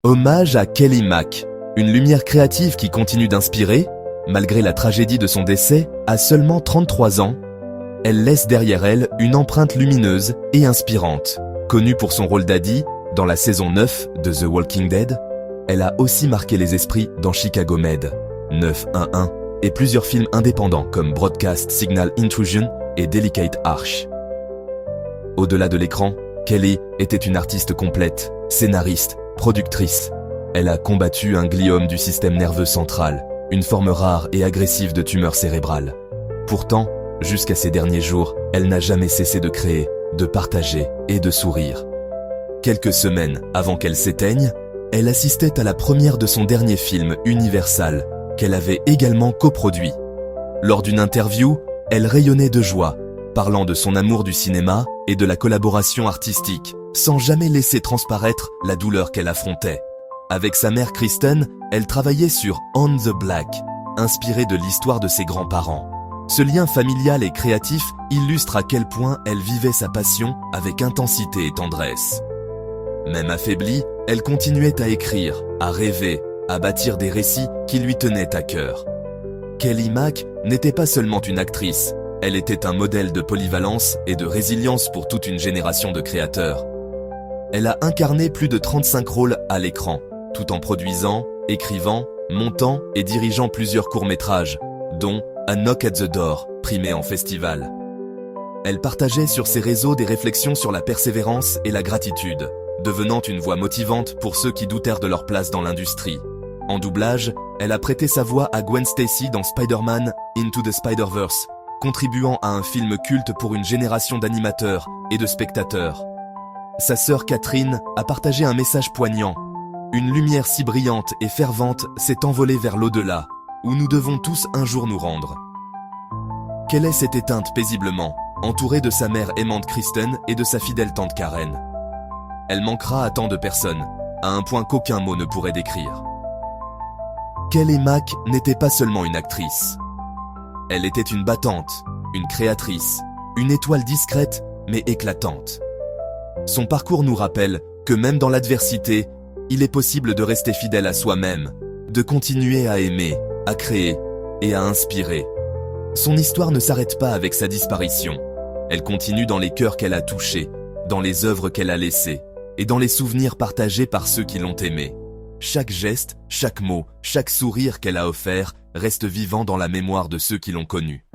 Hommage à Kelly Mack, une lumière créative qui continue d'inspirer, malgré la tragédie de son décès, à seulement 33 ans. Elle laisse derrière elle une empreinte lumineuse et inspirante. Connue pour son rôle d'Addie dans la saison 9 de The Walking Dead, elle a aussi marqué les esprits dans Chicago Med, 911 et plusieurs films indépendants comme Broadcast Signal Intrusion et Delicate Arch. Au-delà de l'écran, Kelly était une artiste complète, scénariste, productrice. Elle a combattu un gliome du système nerveux central, une forme rare et agressive de tumeur cérébrale. Pourtant, jusqu'à ses derniers jours, elle n'a jamais cessé de créer, de partager et de sourire. Quelques semaines avant qu'elle s'éteigne, elle assistait à la première de son dernier film Universal, qu'elle avait également coproduit. Lors d'une interview, elle rayonnait de joie, parlant de son amour du cinéma et de la collaboration artistique, sans jamais laisser transparaître la douleur qu'elle affrontait. Avec sa mère Kristen, elle travaillait sur On the Black, inspirée de l'histoire de ses grands-parents. Ce lien familial et créatif illustre à quel point elle vivait sa passion avec intensité et tendresse. Même affaiblie, elle continuait à écrire, à rêver, à bâtir des récits qui lui tenaient à cœur. Kelly Mack n'était pas seulement une actrice, elle était un modèle de polyvalence et de résilience pour toute une génération de créateurs. Elle a incarné plus de 35 rôles à l'écran, tout en produisant, écrivant, montant et dirigeant plusieurs courts-métrages, dont A Knock at the Door, primé en festival. Elle partageait sur ses réseaux des réflexions sur la persévérance et la gratitude, devenant une voix motivante pour ceux qui doutèrent de leur place dans l'industrie. En doublage, elle a prêté sa voix à Gwen Stacy dans Spider-Man Into the Spider-Verse, contribuant à un film culte pour une génération d'animateurs et de spectateurs. Sa sœur Catherine a partagé un message poignant. Une lumière si brillante et fervente s'est envolée vers l'au-delà, où nous devons tous un jour nous rendre. Kelly s'est éteinte paisiblement, entourée de sa mère aimante Kristen et de sa fidèle tante Karen. Elle manquera à tant de personnes, à un point qu'aucun mot ne pourrait décrire. Kelly Mack n'était pas seulement une actrice. Elle était une battante, une créatrice, une étoile discrète mais éclatante. Son parcours nous rappelle que même dans l'adversité, il est possible de rester fidèle à soi-même, de continuer à aimer, à créer et à inspirer. Son histoire ne s'arrête pas avec sa disparition. Elle continue dans les cœurs qu'elle a touchés, dans les œuvres qu'elle a laissées et dans les souvenirs partagés par ceux qui l'ont aimée. Chaque geste, chaque mot, chaque sourire qu'elle a offert reste vivant dans la mémoire de ceux qui l'ont connue.